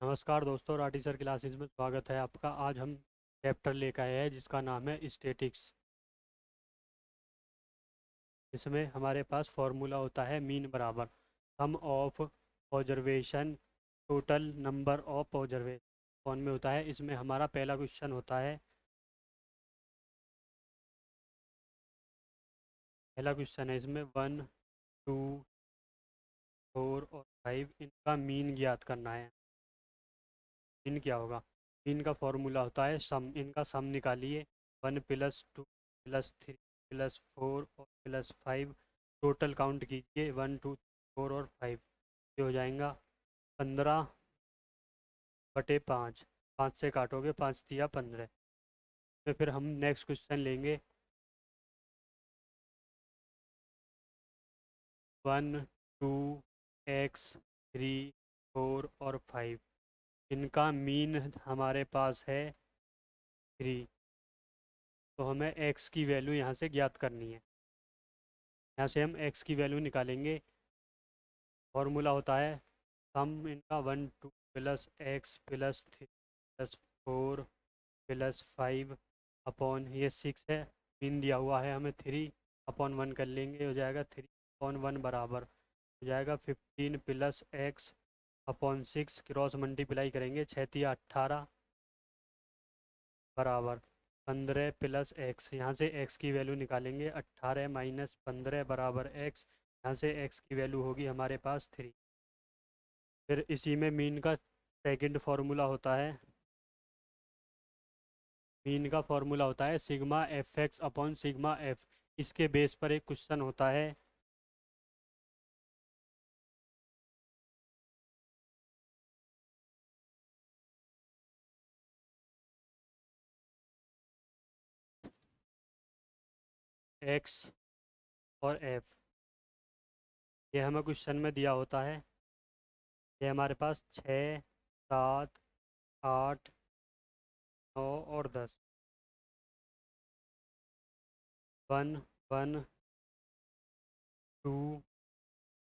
नमस्कार दोस्तों, Rathi sir classes में स्वागत है आपका। आज हम चैप्टर लेकर आए हैं जिसका नाम है स्टैटिक्स। इसमें हमारे पास फॉर्मूला होता है मीन बराबर sum of observation total number of observation कौन में होता है। इसमें हमारा पहला क्वेश्चन होता है, पहला क्वेश्चन है इसमें 1, 2, 4 और 5 इनका मीन ज्ञात करना है। मीन क्या होगा? मीन का फॉर्मूला होता है सम। इनका सम निकालिए। 1+2+3+4 और +5 टोटल काउंट कीजिए। 1, 2, 4 और 5 ये हो जाएगा 15/5। 5 से काटोगे 5×3=15। तो फिर हम नेक्स्ट क्वेश्चन लेंगे। 1, 2, x, 3, 4 और 5 इनका मीन हमारे पास है 3। तो हमें x की वैल्यू यहाँ से ज्ञात करनी है। यहाँ से हम x की वैल्यू निकालेंगे। फॉर्मूला होता है सम इनका 1, 2 + x +3 +4 अपॉन ये 6 है। मीन दिया हुआ है हमें 3/1 कर लेंगे, हो जाएगा 3/1 बराबर हो जाएगा 15 + x/6 क्रॉस मल्टीप्लाई करेंगे 6×3=18 बराबर 15 + x। यहाँ से x की वैल्यू निकालेंगे। 18 - 15 = x। यहाँ से x की वैल्यू होगी हमारे पास 3। फिर इसी में मीन का सेकंड फार्मूला होता है। मीन का फार्मूला होता है sigma F X upon sigma F. इसके बेस पर एक क्वेश्चन होता है। एक्स और एफ ये हमें क्वेश्चन में दिया होता है। ये हमारे पास 6, 7, 8, 9 और 10। 1, 1, 2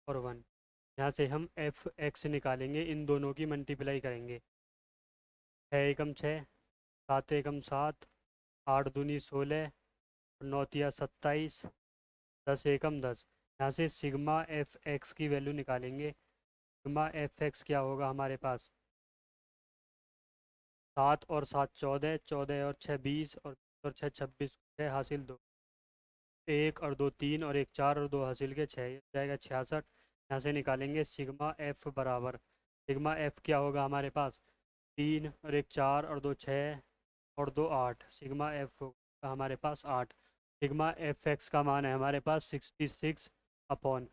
और 1। यहाँ से हम एफ एक्स निकालेंगे, इन दोनों की मल्टीप्लाई करेंगे। 6×1 = 6, 7×1 = 7, 8×2 = 16, 9×3 = 27, 10×1 = 10। यहाँ से सिग्मा एफ एक्स की वैल्यू निकालेंगे। सिग्मा एफ एक्स क्या होगा हमारे पास? 7 और 7 = 14, 14 और 6 = 20 और 20 और 6 = 26। 6 हासिल 2, 1 और 2 3 और 1 4 और 2 हासिल के 6, ये हो जाएगा 66। यहाँ से निकालेंगे सिग्मा एफ बराबर, सिग्मा एफ क्या होगा हमारे पास? 3 और 1 4 और 2 6 और 2 8। सिग्मा एफ होगा हमारे पास 8। सिग्मा एफ एक्स का मान है हमारे पास 66 अपॉन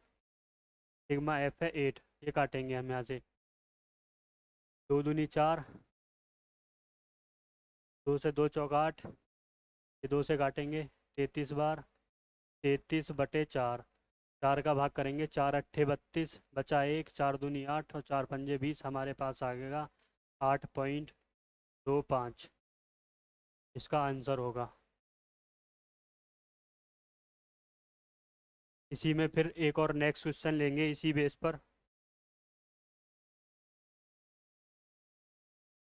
सिग्मा एफ है 8। ये काटेंगे हम यहाँ से। 2×2 = 4, 2 से 2 = 8। ये 2 से काटेंगे 33 बार। 33/4, 4 का भाग करेंगे। 4×8 = 32, बचा 1, 4×2 = 8 और 4×5 = 20। हमारे पास आ गएगा 8.25 इसका आंसर होगा। इसी में फिर एक और नेक्स्ट क्वेश्चन लेंगे इसी बेस पर।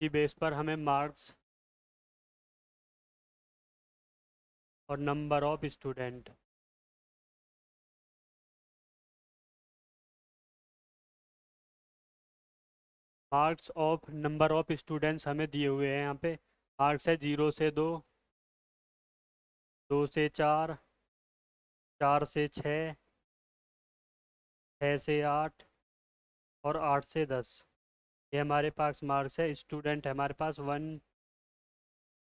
इसी बेस पर हमें मार्क्स और number of student, marks of number of students हमें दिए हुए हैं यहाँ पे। मार्क्स है 0 से 2, 2 से 4, 4 से 6, 6 से 8 और 8 से 10। ये हमारे पास मार्क्स है। स्टूडेंट है हमारे पास 1,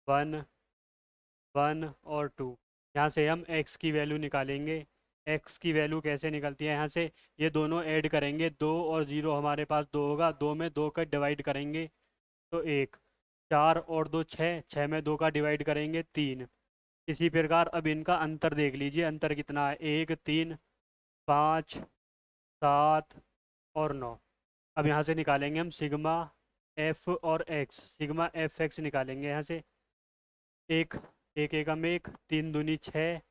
1, 1 और 2। यहाँ से हम x की वैल्यू निकालेंगे। x की वैल्यू कैसे निकलती है? यहाँ से ये दोनों ऐड करेंगे। 2 और 0 हमारे पास 2 होगा, 2 में 2 का डिवाइड करेंगे तो 1। 4 और 2 6, 6 में 2 का डिवाइड करेंगे 3। इसी प्रकार अब इनका अंतर देख लीजिए। अंतर कितना है? 1, 3, 5, 7 और 9। अब यहाँ से निकालेंगे हम सिग्मा एफ और एक्स। सिग्मा एफ एक्स निकालेंगे यहाँ से। एक, 1 एकम 1, 3×2 = 6,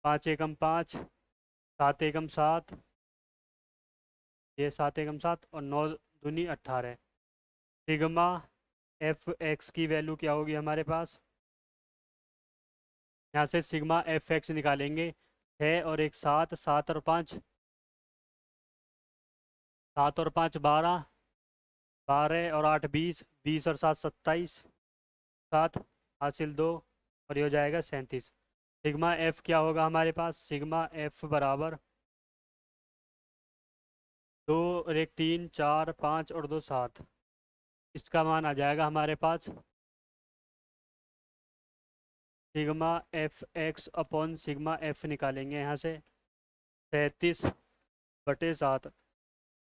5 एकम 5, 7 एकम 7, ये 7 एकम 7 और 9×2 = 18। सिग्मा एफ एक्स की वैल्यू क्या होगी हमारे पास, यहाँ से सिग्मा एफ एक्स निकालेंगे। 6 और 1 7, 7 और 5 12 और 8 20, 20 और 7 27, 7 हासिल 2, और ये हो जाएगा 37। सिग्मा एफ क्या होगा हमारे पास, सिग्मा एफ बराबर 2 और 1 3 4 5 और 2 7, इसका मान आ जाएगा हमारे पास sigma F X upon sigma F निकालेंगे यहाँ से 37/7,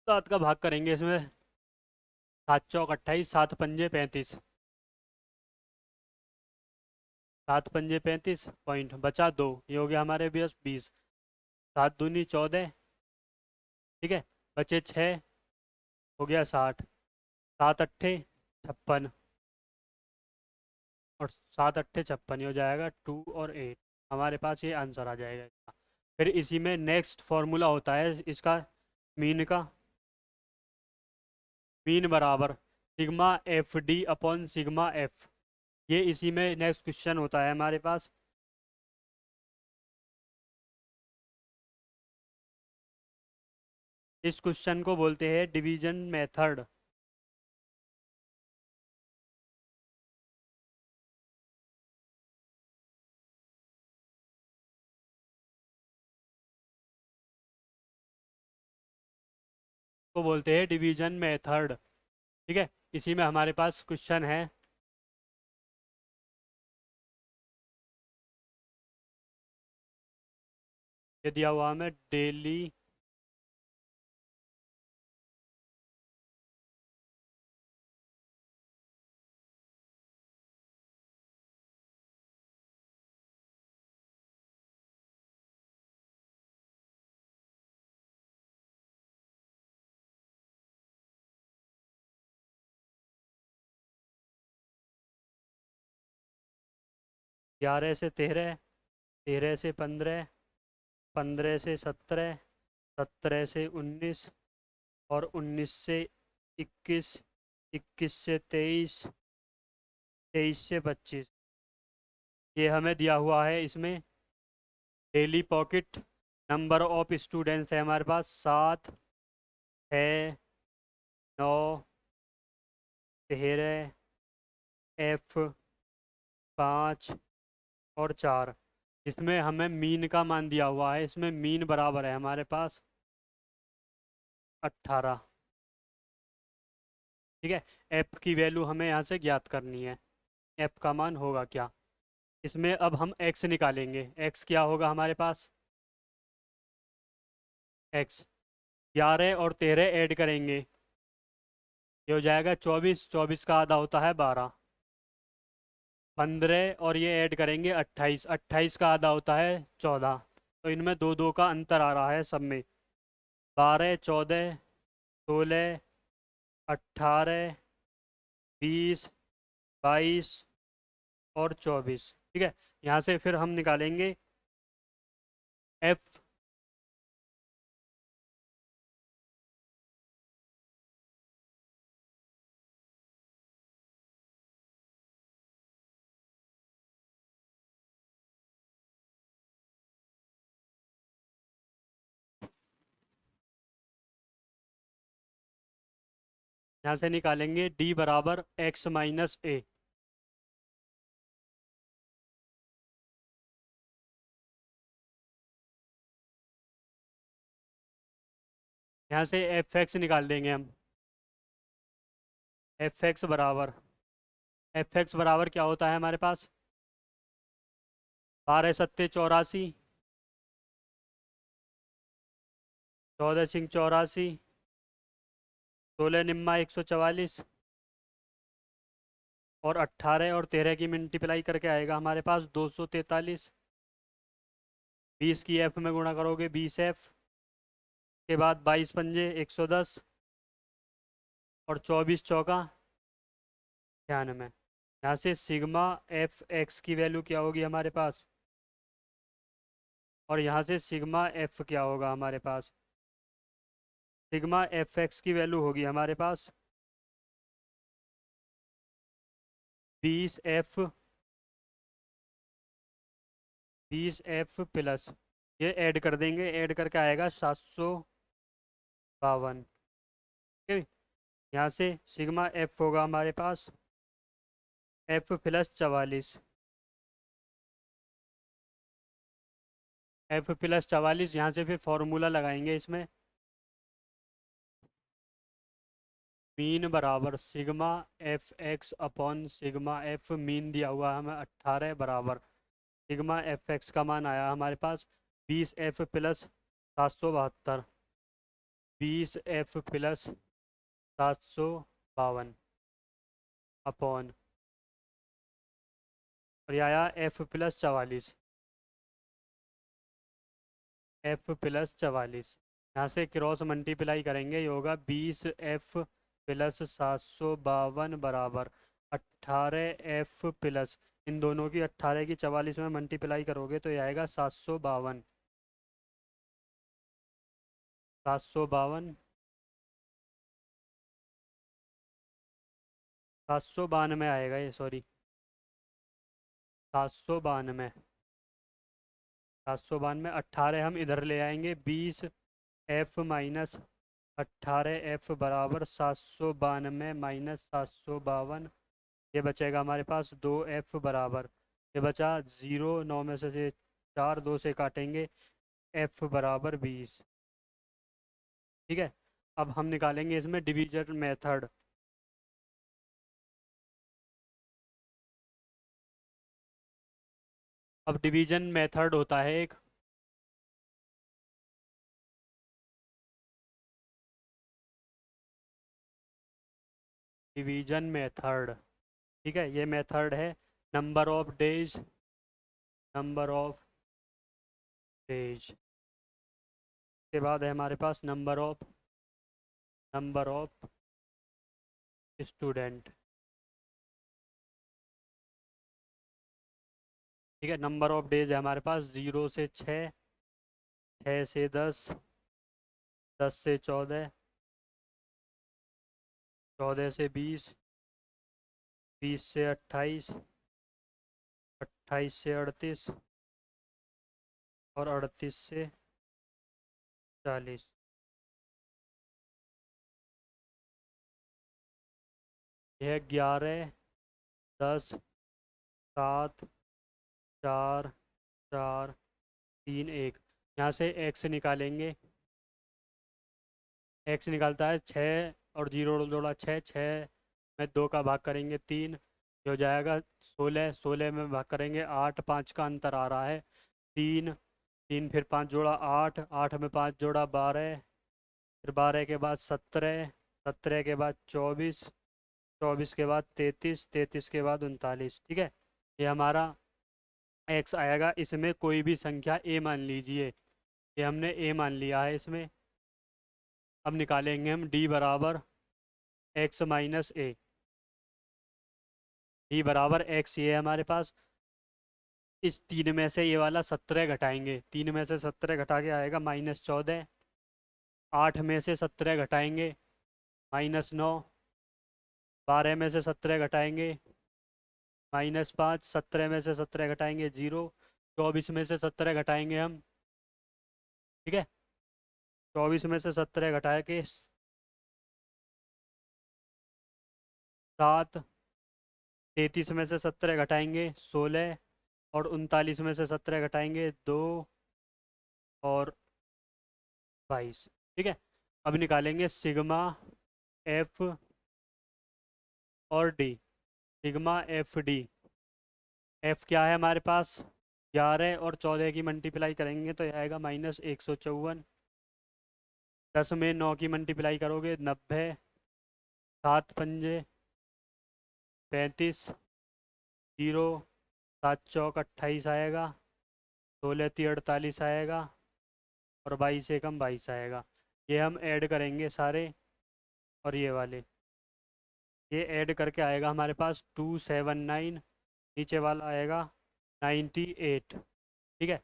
7 का भाग करेंगे इसमें, 7 चौक 28, 7 पंजे 35, 7 पंजे 35 पॉइंट बचा 2, ये हो गया हमारे पास 20, 7 दूनी 14, ठीक है, बचे 6, हो गया 60, 7 अट्ठे 56, और 7 अट्ठे 56, ये हो जाएगा 2 और 8, हमारे पास ये आंसर आ जाएगा इसका। फिर इसी में नेक्स्ट फॉर्मूला होता है इसका, मीन का। मीन बराबर sigma F D upon sigma F, ये इसी में नेक्स्ट क्वेश्चन होता है हमारे पास। इस क्वेश्चन को बोलते हैं डिवीजन मेथड। को बोलते हैं डिवीजन मेथड, ठीक है। इसी में हमारे पास क्वेश्चन है, ये दिया हुआ हमें डेली 11 से 13, 13 से 15, 15 से 17, 17 से 19, और 19 से 21, 21 से 23, 23 से 25, ये हमें दिया हुआ है। इसमें daily pocket number of students है हमारे पास 7, 6, 9, 13, एफ 5 और 4, इसमें हमें मीन का मान दिया हुआ है। इसमें मीन बराबर है हमारे पास 18, ठीक है। एफ की वैल्यू हमें यहाँ से ज्ञात करनी है, एफ का मान होगा क्या। इसमें अब हम एक्स निकालेंगे, एक्स क्या होगा हमारे पास, एक्स 11 और 13 ऐड करेंगे, ये हो जाएगा 24, 24 का आधा होता है 12, 15 और ये ऐड करेंगे 28, 28 का आधा होता है 14, तो इनमें 2 2 का अंतर आ रहा है सब में, 12 14 16 18 20 22 और 24, ठीक है। यहाँ से फिर हम निकालेंगे एफ, यहाँ से निकालेंगे डी बराबर एक्स माइनस ए, यहाँ से एफ एक्स निकाल देंगे हम, एफ एक्स बराबर क्या होता है हमारे पास, 12 सत्ते 84, 14 छिंग 84, 16 निम्मा 144, और 18 और 13 की मल्टीप्लाई करके आएगा हमारे पास 243, 20 की एफ में गुणा करोगे 20 एफ, के बाद 22 पंजे 110, और 24 चौका 96, यहाँ से सिग्मा एफ एक्स की वैल्यू क्या होगी हमारे पास, और यहाँ से सिग्मा एफ क्या होगा हमारे पास, सिग्मा एफ एक्स की वैल्यू होगी हमारे पास 20F प्लस, ये ऐड कर देंगे, ऐड करके आएगा 752। ठीक, यहाँ से सिग्मा एफ होगा हमारे पास F+44, F+44। यहाँ से फिर फॉर्मूला लगाएंगे इसमें, मीन बराबर sigma F(x) sigma F, mean दिया हुआ है हमें 18 बराबर सिग्मा F(x) का मान आया हमारे पास 20F+772, 20F+752 अपॉन, और ये आया F+44, F+44। यहाँ से क्रॉस मल्टीप्लाई करेंगे, ये होगा 20F+752 बराबर 18F+, इन दोनों की 18 की 44 में मल्टीप्लाई करोगे तो ये आएगा 752, 752, 792 आएगा ये, सॉरी 792, 792। 18 हम इधर ले आएंगे, 20F-18F बराबर 792 माइनस 752, ये बचेगा हमारे पास 2F बराबर, ये बचा 0, 9 में से 4, 2 से काटेंगे, F बराबर 20। ठीक है, अब हम निकालेंगे इसमें डिवीजन मेथड। अब डिवीजन मेथड होता है एक, डिवीजन मेथड। ठीक है, ये मेथड है number of days, number of days के बाद है हमारे पास नंबर ऑफ स्टूडेंट। ठीक है, नंबर ऑफ डेज है हमारे पास 0 से 6, 6 से 10, 10 से 14, 14 से 20, 20 से 28, 28 से 38 और 38 से 40। यह 11, 10, 7, 4, 4, 3, 1। यहाँ से एक्स निकालेंगे, एक्स निकालता है 6 और 0 जोड़ा 6, 6 में 2 का भाग करेंगे 3, ये हो जाएगा 16, 16 में भाग करेंगे 8, 5 का अंतर आ रहा है 3, 3 फिर 5 जोड़ा 8, 8 में 5 जोड़ा 12, फिर 12 के बाद 17, 17 के बाद 24, 24 के बाद 33, 33 के बाद 39। ठीक है, ये हमारा एक्स आएगा, इसमें कोई भी संख्या ए मान लीजिए, ये हमने ए मान लिया है इसमें। अब निकालेंगे हम डी बराबर एक्स माइनस ए, डी बराबर एक्स, ये है हमारे पास। इस 3 में से ये वाला 17 घटाएंगे, 3 में से 17 घटा के आएगा -14, 8 में से 17 घटाएंगे -9, 12 में से 17 घटाएंगे -5, 17 में से 17 घटाएंगे 0, 24 में से 17 घटाएंगे हम। ठीक है, 24 में से 17 घटा के 7, 33 में से 17 घटाएंगे 16 और 39 में से 17 घटाएंगे 2 और 22। ठीक है, अब निकालेंगे सिग्मा एफ और D, sigma F D. F क्या है हमारे पास, 11 और 14 की मल्टीप्लाई करेंगे तो यह आएगा -154, 10 में 9 की मल्टीप्लाई करोगे 90, 7 पंजे 35, 0, 7 चौक 28 आएगा, 16 ती 48 आएगा और 22 एकम 22 आएगा। ये हम ऐड करेंगे सारे, और ये वाले, ये ऐड करके आएगा हमारे पास 279, नीचे वाला आएगा 98। ठीक है,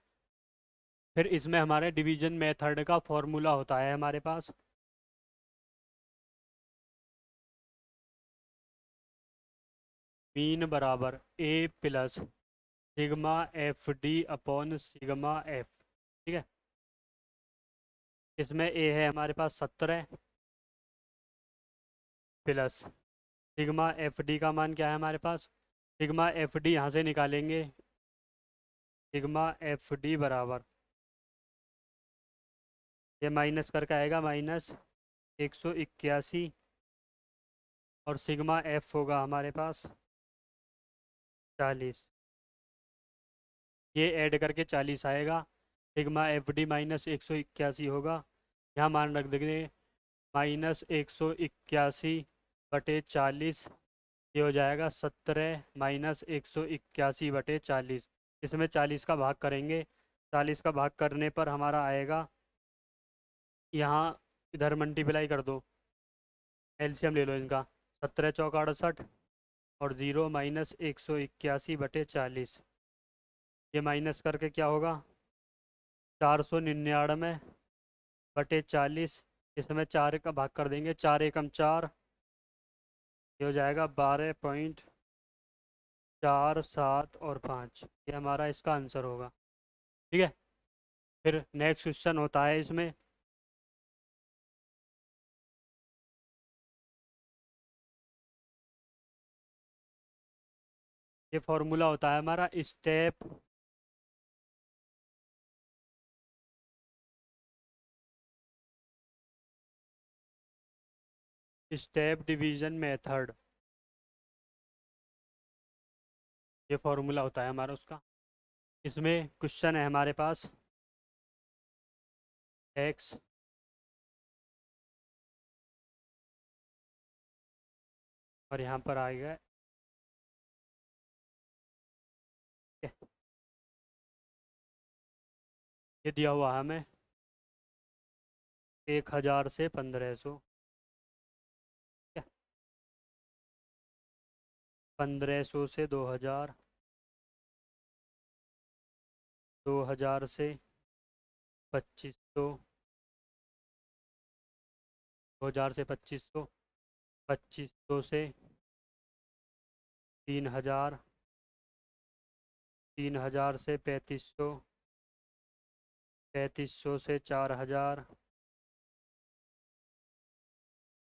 फिर इसमें हमारे डिवीजन मेथड का फॉर्मूला होता है हमारे पास, मीन बराबर A plus sigma F D upon sigma F. ठीक है, इसमें ए है हमारे पास 17 प्लस सिग्मा एफ डी का मान क्या है हमारे पास। सिग्मा एफ डी यहाँ से निकालेंगे। सिग्मा एफ डी बराबर, ये माइनस करके आएगा माइनस 181, और सिग्मा एफ होगा हमारे पास 40। ये ऐड करके 40 आएगा। सिग्मा एफ डी माइनस 181 होगा, यहाँ मान रख देंगे माइनस 181/40। ये हो जाएगा 17 माइनस 181/40। इसमें 40 का भाग करेंगे। 40 का भाग करने पर हमारा आएगा, यहाँ इधर मल्टीप्लाई कर दो, एलसीएम ले लो इनका। 17 चौक 68 और 0 माइनस 181/40। ये माइनस करके क्या होगा 499/40। इसमें 4 का भाग कर देंगे, 4 एकम 4। ये हो जाएगा 12.47 और 5। ये हमारा इसका आंसर होगा। ठीक है, फिर नेक्स्ट क्वेश्चन होता है इसमें। ये फॉर्मूला होता है हमारा स्टेप डिवीजन मेथड। ये फॉर्मूला होता है हमारा उसका। इसमें क्वेश्चन है हमारे पास एक्स और यहाँ पर आएगा ये दिया हुआ है हमें 1000 से 1500। 1500 से 2000, 2000 से 2500, 2000 से 2500, 2500 से 3000, 3000 से 3500, 3500 से 4000,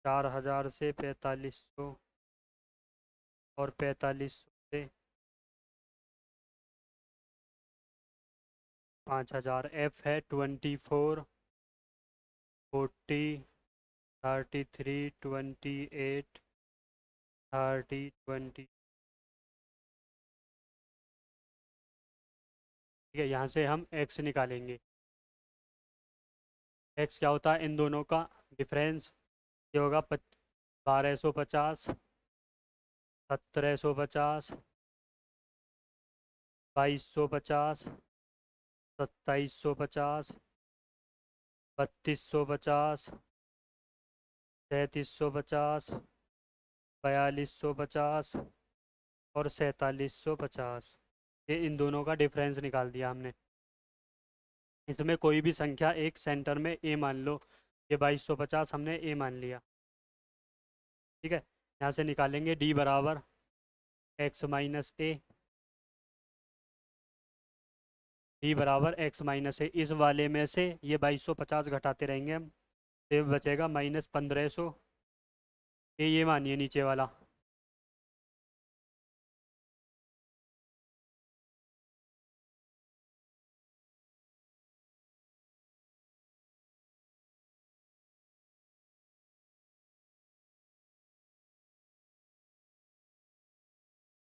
4000 से 4500, और 4500 से 5000। एफ है 24, 40, 33, 28, 30, 20। ठीक है, यहाँ से हम एक्स निकालेंगे। एक्स क्या होता है इन दोनों का डिफरेंस। ये होगा 1250, 1750, 2250, 2750, 3250, 3350, 4250 और 4750। ये इन दोनों का डिफरेंस निकाल दिया हमने। इसमें कोई भी संख्या एक सेंटर में ए मान लो। ये 2250 हमने ए मान लिया। ठीक है, यहाँ से निकालेंगे डी बराबर एक्स माइनस ए। डी बराबर एक्स माइनस ए। इस वाले में से ये 2250 घटाते रहेंगे हम, तो बचेगा -1500। ये मानिए नीचे वाला।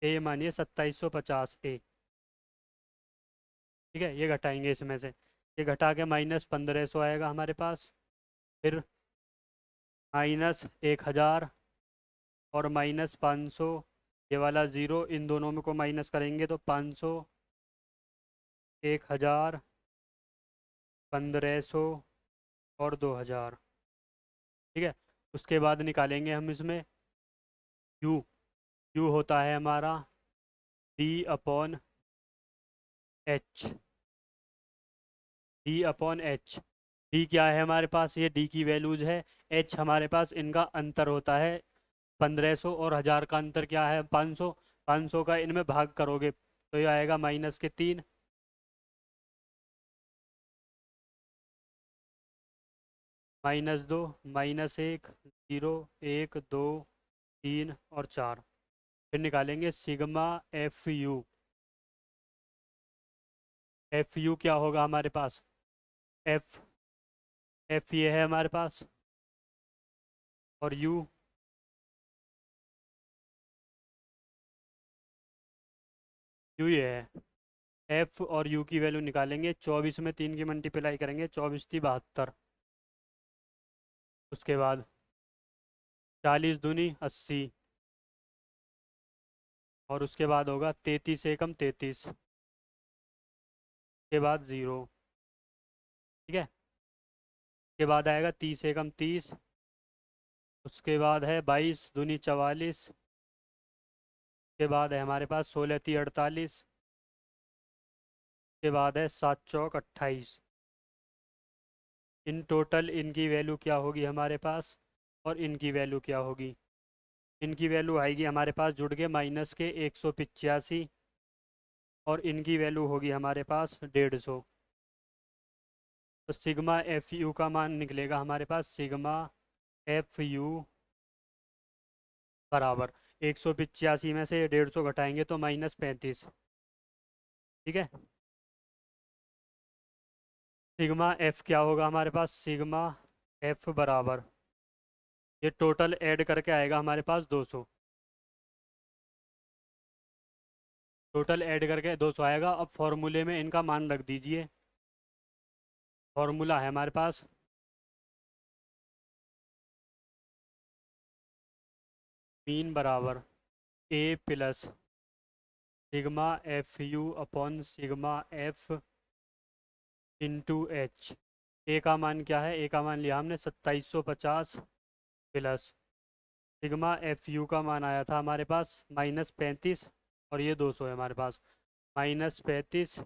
ये मानिए 2750 ए। ठीक है, ये घटाएंगे इसमें से। ये घटा के -1500 आएगा हमारे पास। फिर -1000 और -500। ये वाला ज़ीरो, इन दोनों में को माइनस करेंगे तो 500, 1000, 1500 और 2000। ठीक है, उसके बाद निकालेंगे हम इसमें यू। यू होता है हमारा D upon H. D upon H. D क्या है हमारे पास, ये डी की वैल्यूज है। एच हमारे पास इनका अंतर होता है 1500, और 1000 का अंतर क्या है 500। 500 का इनमें भाग करोगे तो ये आएगा -3, -2, -1, 0, 1, 2, 3 और 4। फिर निकालेंगे सिग्मा FU। FU क्या होगा हमारे पास? F F ये है हमारे पास, और U ये है। F और U की वैल्यू निकालेंगे, 24 में 3 की मल्टीप्लाई करेंगे, 24 थी 72। उसके बाद 40 दूनी 80, और उसके बाद होगा 33 एकम 33, के बाद 0। ठीक है। के बाद आएगा 30 एकम 30, उसके बाद है 22 दूनी 44, के बाद है हमारे पास 16 ती 48, के बाद है 7 चौक 28। इन टोटल इनकी वैल्यू क्या होगी हमारे पास, और इनकी वैल्यू क्या होगी? इनकी वैल्यू आएगी हमारे पास जुड़ के माइनस के 185, और इनकी वैल्यू होगी हमारे पास 150। तो सिग्मा FU का मान निकलेगा हमारे पास, सिग्मा FU बराबर 185 में से 150 घटाएंगे तो -35। ठीक है। सिग्मा F क्या होगा हमारे पास? सिग्मा F बराबर, ये टोटल ऐड करके आएगा हमारे पास 200। टोटल ऐड करके 200 आएगा। अब फॉर्मूले में इनका मान रख दीजिए। फॉर्मूला है हमारे पास मीन बराबर A plus sigma FU upon sigma F into H। ए का मान क्या है? ए का मान लिया हमने 2750, प्लस सिग्मा FU का मान आया था हमारे पास -35, और ये 200 है हमारे पास। -35,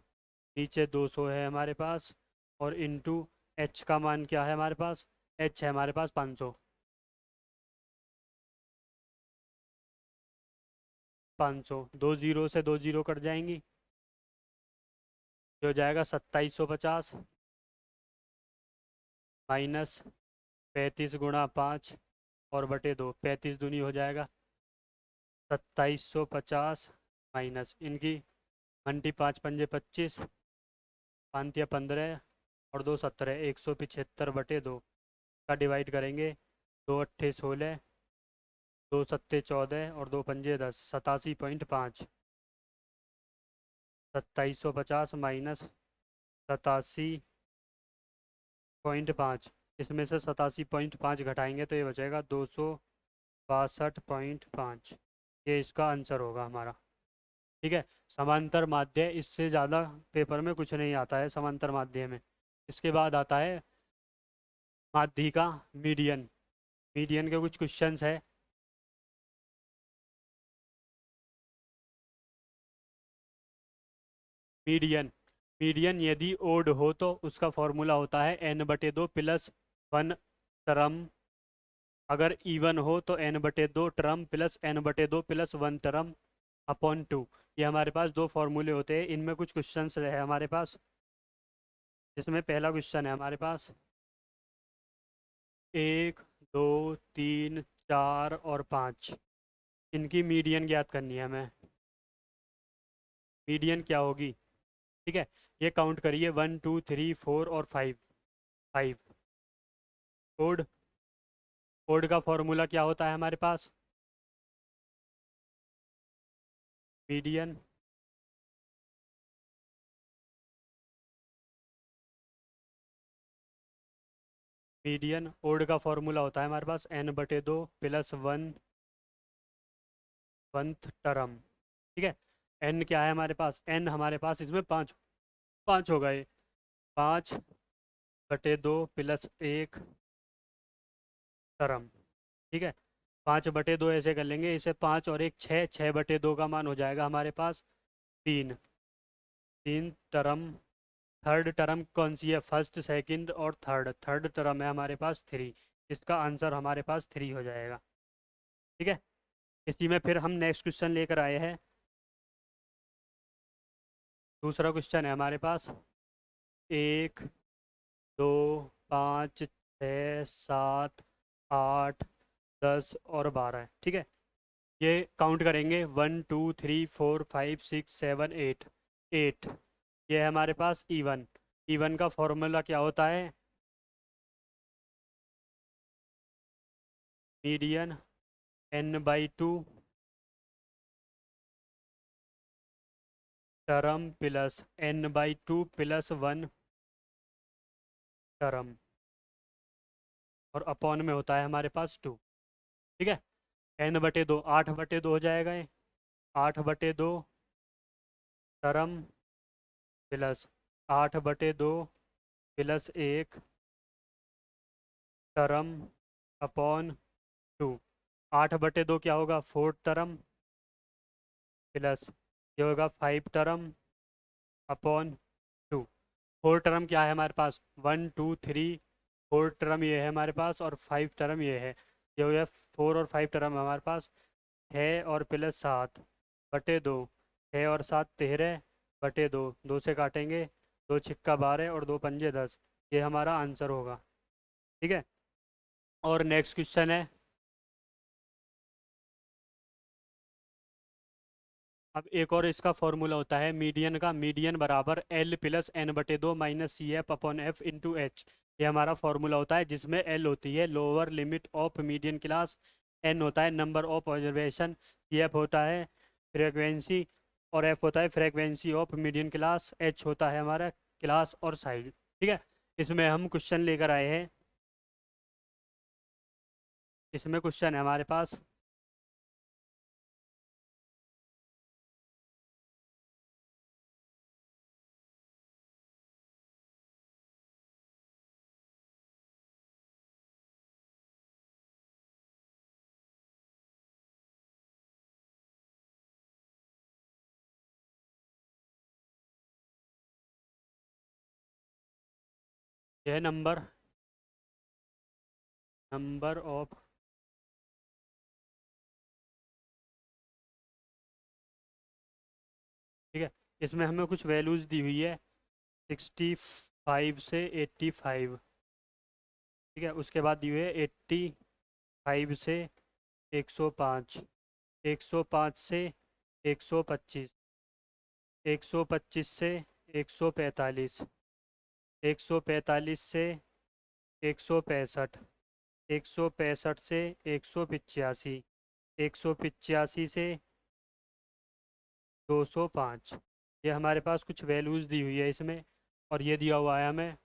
नीचे 200 है हमारे पास, और इंटू H का मान क्या है हमारे पास? H है हमारे पास 500। 500, 2 जीरो से 2 जीरो कट जाएंगी, जो हो जाएगा 2750 -35 गुणा 5 और बटे 2, 35 दूनी हो जाएगा 2750, माइनस इनकी घंटी 5 पंजे 25, 5 या 15 और 2 17, 175 बटे 2 का डिवाइड करेंगे। 2 अट्ठे 16, 2 सत्ते 14 और 2 पंजे 10, 87.5। 2750 -87.5, इसमें से 87.5 घटाएंगे तो ये बचेगा 262.5। ये इसका आंसर होगा हमारा। ठीक है। समांतर माध्य, इससे ज़्यादा पेपर में कुछ नहीं आता है समांतर माध्य में। इसके बाद आता है माध्य का मीडियन। मीडियन के कुछ क्वेश्चंस है। मीडियन, मीडियन यदि ओड हो तो उसका फॉर्मूला होता है n/2 प्लस 1 टर्म। अगर इवन हो तो n/2 term plus n/2 plus 1 term upon 2। ये हमारे पास दो फॉर्मूले होते हैं। इनमें कुछ क्वेश्चंस है हमारे पास, जिसमें पहला क्वेश्चन है हमारे पास 1, 2, 3, 4 और 5। इनकी मीडियन ज्ञात करनी है हमें। मीडियन क्या होगी? ठीक है। ये काउंट करिए, 1, 2, 3, 4 और 5। 5 कोड, कोड का फॉर्मूला क्या होता है हमारे पास? मीडियन मीडियन ओड का फॉर्मूला होता है हमारे पास n/2 प्लस 1 वंथ टर्म। ठीक है। n क्या है हमारे पास? n हमारे पास इसमें 5, 5 हो गए। 5/2 प्लस 1 टर्म। ठीक है। 5/2 ऐसे कर लेंगे, इसे 5 और 1 6, 6/2 का मान हो जाएगा हमारे पास 3। 3 टर्म। थर्ड टर्म कौन सी है? फर्स्ट, सेकंड और थर्ड। थर्ड टर्म है हमारे पास 3। इसका आंसर हमारे पास 3 हो जाएगा। ठीक है। इसी में फिर हम नेक्स्ट क्वेश्चन लेकर आए हैं। दूसरा क्वेश्चन है हमारे पास 1, 2, 5, 6, 7, 8, 10 और 12 है, ठीक है। ये काउंट करेंगे 1, 2, 3, 4, 5, 6, 7, 8, 8। ये है हमारे पास इवन। इवन का फॉर्मूला क्या होता है? Median n/2 term plus n/2 plus 1 term, और अपॉन में होता है हमारे पास 2, ठीक है। n/2 8/2 हो जाएगा ये। 8/2 term plus 8/2 plus 1 term upon 2। 8/2 क्या होगा? 4 टर्म प्लस ये होगा 5 टर्म अपॉन 2। 4 टर्म क्या है हमारे पास? 1, 2, 3। 4 टर्म ये है हमारे पास और 5 टर्म ये है। ये हो गया 4 और 5 टर्म हमारे पास है, और प्लस 7/2। 6 और 7 13/2, 2 से काटेंगे, 2 छिक्का 12 और 2 पंजे 10। ये हमारा आंसर होगा, ठीक है। और नेक्स्ट क्वेश्चन है, अब एक और इसका फॉर्मूला होता है मीडियन का। मीडियन बराबर L plus n/2 minus CF/F into H. ये हमारा फॉर्मूला होता है, जिसमें L होती है lower limit of median class, n होता है नंबर ऑफ ऑब्जर्वेशन, CF होता है फ्रीक्वेंसी, और F होता है frequency of median class, H होता है हमारा क्लास और साइज, ठीक है। इसमें हम क्वेश्चन लेकर आए हैं। इसमें क्वेश्चन है हमारे पास, यह नंबर ऑफ, ठीक है। इसमें हमें कुछ वैल्यूज दी हुई है 65 से 85, ठीक है। उसके बाद दिए हुए 85 से 105, 105 से 125, 125 से 145, 145 से 165, 165 से 185, 185 से 205। ये हमारे पास कुछ वैल्यूज़ दी हुई है इसमें, और ये दिया हुआ है हमें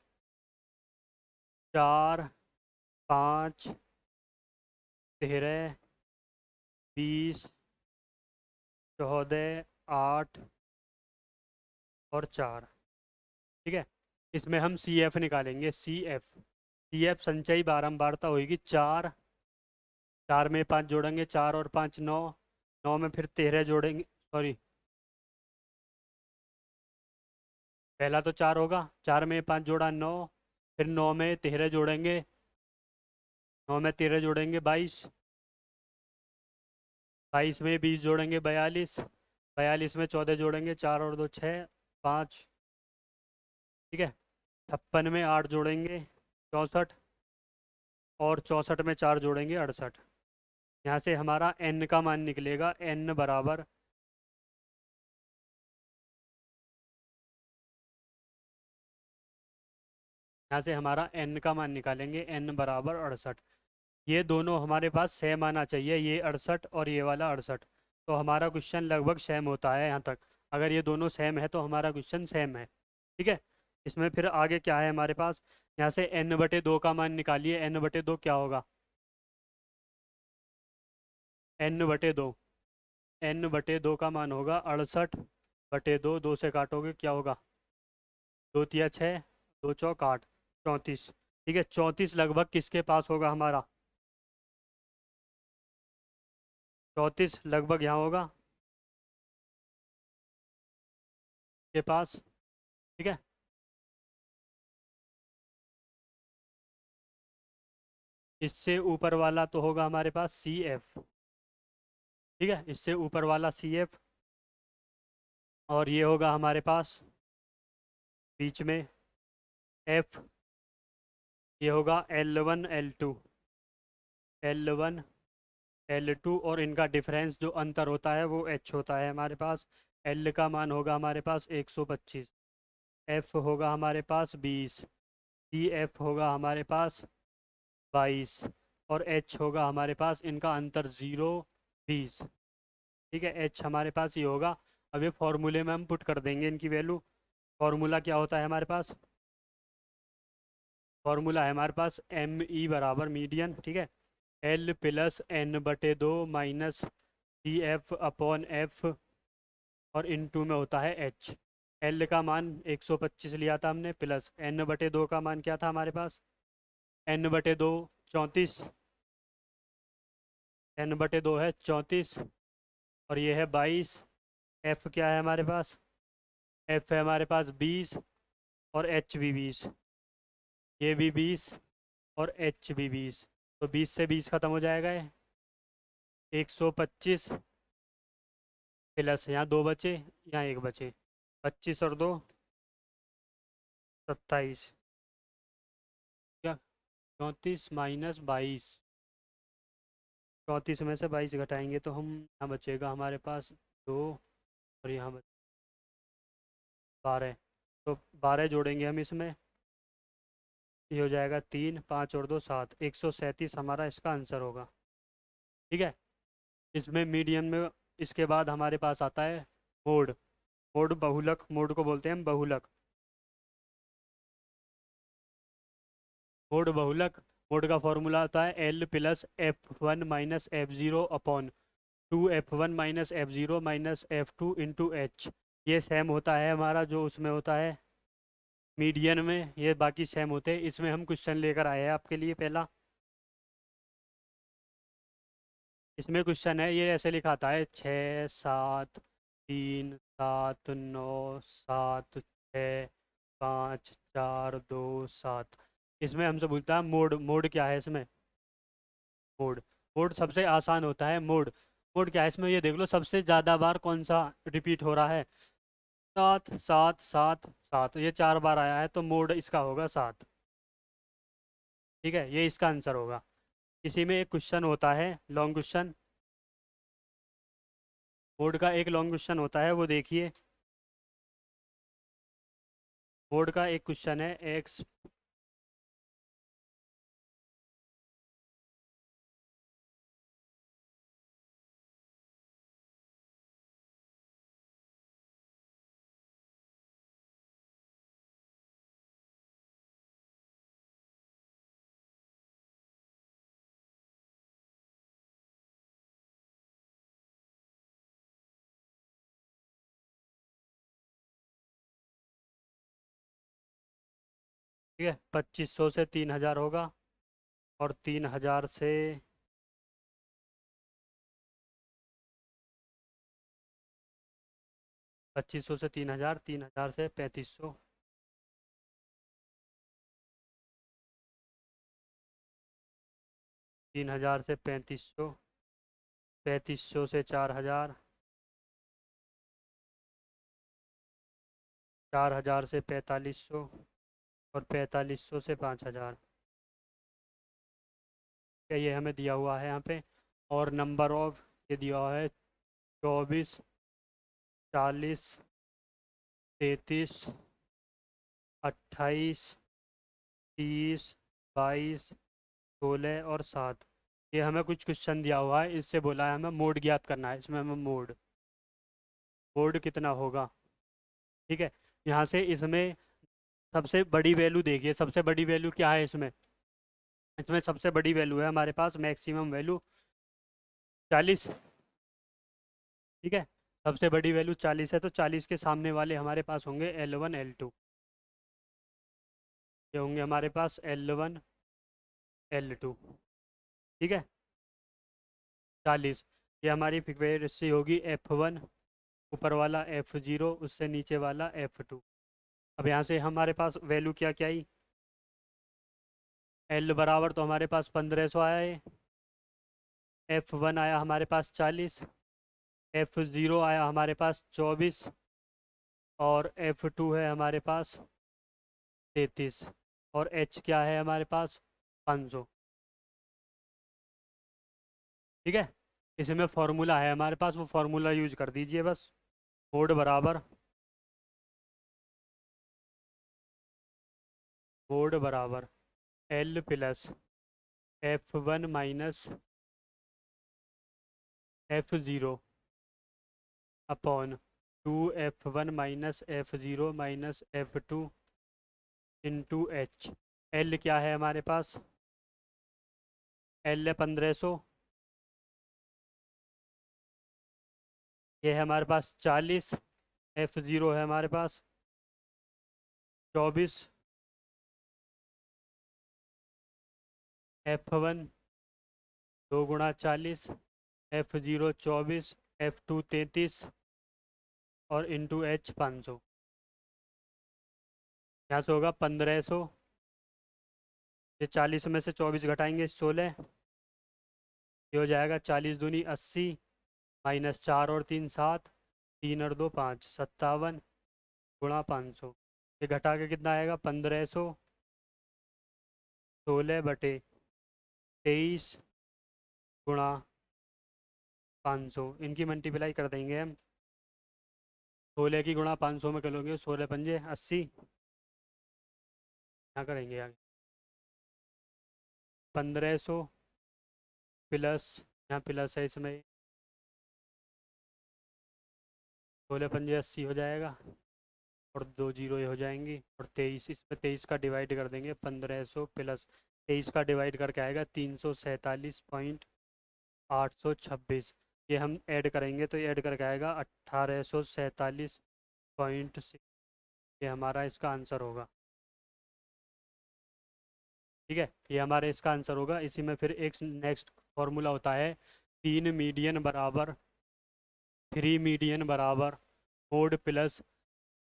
4, 5, 13, 20, 14, 8 और 4, ठीक है। इसमें हम CF निकालेंगे। CF संचयी बारंबारता होगी 4। 4 में 5 जोड़ेंगे, 4 और 5 9। 9 में फिर 13 जोड़ेंगे, सॉरी, पहला तो 4 होगा, 4 में 5 जोड़ा 9, फिर 9 में 13 जोड़ेंगे, 9 में 13 जोड़ेंगे 22, 22 में 20 जोड़ेंगे 42, 42 में 14 जोड़ेंगे, 4 और 2 6, 5, ठीक है। 56 में 8 जोड़ेंगे 64, और 64 में 4 जोड़ेंगे 68। यहाँ से हमारा n का मान निकलेगा, n बराबर, यहाँ से हमारा n का मान निकालेंगे, n बराबर 68। ये दोनों हमारे पास सेम आना चाहिए, ये 68 और ये वाला 68। तो हमारा क्वेश्चन लगभग सेम होता है यहाँ तक। अगर ये दोनों सेम है तो हमारा क्वेश्चन सेम है, ठीक है। इसमें फिर आगे क्या है हमारे पास? यहाँ से n/2 का मान निकालिए। n/2 क्या होगा? n/2, n/2 का मान होगा 68/2। 2 से काटोगे क्या होगा? 2 तिया 6, 2 चौक 8, 34, ठीक है। 34 लगभग किसके पास होगा हमारा? 34 लगभग यहाँ होगा के पास, ठीक है। इससे ऊपर वाला तो होगा हमारे पास CF, ठीक है। इससे ऊपर वाला CF, और ये होगा हमारे पास बीच में एफ, ये होगा L1 L2, L1 L2, और इनका डिफरेंस जो अंतर होता है वो H होता है हमारे पास। L का मान होगा हमारे पास 125, F होगा हमारे पास 20, सी एफ होगा हमारे पास 22, और H होगा हमारे पास, इनका अंतर 0 20। ठीक है, H हमारे पास ये होगा। अब ये फॉर्मूले में हम पुट कर देंगे इनकी वैल्यू। फॉर्मूला क्या होता है हमारे पास? फॉर्मूला है हमारे पास एम ई बराबर मीडियन, ठीक है, एल प्लस एन बटे दो minus C F upon F, और इन टू में होता है एच। एल का मान 125 लिया था हमने, प्लस एन बटे दो का मान क्या था हमारे पास? एन बटे दो 34, एन बटे दो है 34, और ये है 22। एफ क्या है हमारे पास? एफ है हमारे पास 20, और एच भी 20, ये भी 20, और एच भी 20। तो 20 से 20 खत्म हो जाएगा ये, 125 प्लस यहाँ दो बचे, यहाँ एक बचे, 25 और दो 27, क्या 34 माइनस 22, 34 में से 22 घटाएंगे तो हम यहाँ बचेगा हमारे पास दो, और यहाँ 12। तो 12 जोड़ेंगे हम इसमें, ये हो जाएगा 3, 5 और दो 7, 137 हमारा इसका आंसर होगा। ठीक है, इसमें मीडियन में इसके बाद हमारे पास आता है मोड। मोड बहुलक, मोड को बोलते हैं हम बहुलक। मोड बहुलक, मोड का फॉर्मूला होता है L plus F one minus F zero upon two F one minus F zero minus F two into H. ये सेम होता है हमारा जो उसमें होता है मीडियन में, ये बाकी सेम होते हैं। इसमें हम क्वेश्चन लेकर आए हैं आपके लिए पहला। इसमें क्वेश्चन है, ये ऐसे लिखाता है 6 7 3 7 9 7 6 5 4 2 7। इसमें हमसे पूछता है मोड, मोड क्या है इसमें? मोड, मोड सबसे आसान होता है मोड। मोड क्या है इसमें, ये देख लो सबसे ज़्यादा बार कौन सा रिपीट हो रहा है? 7 7 7 7, ये 4 बार आया है तो मोड इसका होगा 7। ठीक है, ये इसका आंसर होगा। इसी में एक क्वेश्चन होता है लॉन्ग क्वेश्चन, बोर्ड का एक लॉन्ग क्वेश्चन होता है, वो देखिए। बोर्ड का एक क्वेश्चन है एक्स, ठीक है, 2500 से 3000 होगा, और 3000 से 2500 से 3000, 3000 से 3500, 3000 से 3500, 3500 से 4000, 4000 से 4500, और 4500 से 5000। क्या ये हमें दिया हुआ है यहाँ पे? और नंबर ऑफ ये दिया हुआ है 24, 40, 33, 28, 30, 22, 16 और 7। ये हमें कुछ क्वेश्चन दिया हुआ है, इससे बोला है हमें मोड ज्ञात करना है। इसमें हमें मोड, मोड कितना होगा? ठीक है, यहाँ से इसमें सबसे बड़ी वैल्यू देखिए, सबसे बड़ी वैल्यू क्या है इसमें? इसमें सबसे बड़ी वैल्यू है हमारे पास मैक्सिमम वैल्यू 40। ठीक है, सबसे बड़ी वैल्यू 40 है, तो 40 के सामने वाले हमारे पास होंगे L1 L2। ये होंगे हमारे पास L1 L2। ठीक है, 40, ये हमारी फ्रीक्वेंसी होगी F1, ऊपर वाला F0, उससे नीचे वाला F2। अब यहाँ से हमारे पास वैल्यू क्या क्या आई? L बराबर तो हमारे पास 1500 आया है, F1 आया हमारे पास 40, F0 आया हमारे पास 24, और F2 है हमारे पास 33 और H क्या है हमारे पास 500। ठीक है, इसमें फॉर्मूला है हमारे पास, वो फॉर्मूला यूज कर दीजिए बस। मोड बराबर मोड बराबर L plus F1 minus F0 upon 2F1 minus F0 minus F2 into H। L क्या है हमारे पास? L है 1500, ये है हमारे पास 40, F0 है हमारे पास 24, F1 2 गुणा 40, F0 24, F2 33 और इंटू H 500। यहाँ से होगा 1500, ये 40 में से 24 घटाएंगे 16, ये हो जाएगा 40 दूनी 80 माइनस 4 और 3 7, 3 और 2 5, 57 गुणा 500। ये घटा के कितना आएगा? 1500 16/23 गुणा 500, इनकी मल्टीप्लाई कर देंगे हम। 16 की गुणा 500 में करोगे 16 पंजे 80, यहाँ करेंगे आगे 1500 प्लस, यहाँ प्लस है इसमें, 16 पंजे 80 हो जाएगा और 2 जीरो ये हो जाएंगी और 23, इस पर 23 का डिवाइड कर देंगे। 1500 प्लस 23 का डिवाइड करके आएगा 347.826। ये हम ऐड करेंगे तो ये ऐड करके आएगा 1847.6। ये हमारा इसका आंसर होगा। ठीक है, ये हमारे इसका आंसर होगा। इसी में फिर एक नेक्स्ट फॉर्मूला होता है, 3 मीडियन बराबर मोड प्लस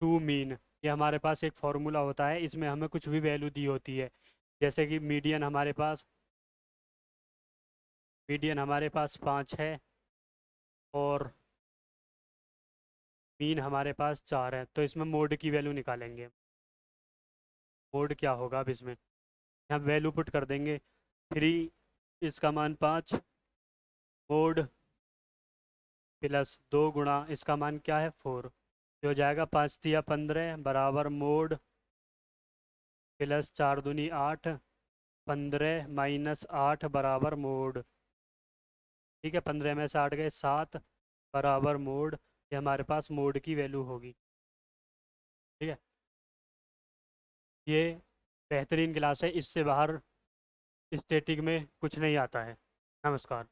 2 मीन। ये हमारे पास एक फॉर्मूला होता है, इसमें हमें कुछ भी वैल्यू दी होती है। जैसे कि मीडियन हमारे पास 5 है और मीन हमारे पास 4 है, तो इसमें मोड की वैल्यू निकालेंगे। मोड क्या होगा अब इसमें, यहाँ वैल्यू पुट कर देंगे। 3, इसका मान 5, मोड प्लस 2 गुणा इसका मान क्या है 4, ये हो जाएगा 5 तिया 15 बराबर मोड प्लस 4 दूनी 8, 15 माइनस 8 बराबर मोड। ठीक है, 15 में से 8 गए 7 बराबर मोड। ये हमारे पास मोड की वैल्यू होगी। ठीक है, ये बेहतरीन क्लास है, इससे बाहर स्टैटिक में कुछ नहीं आता है। नमस्कार।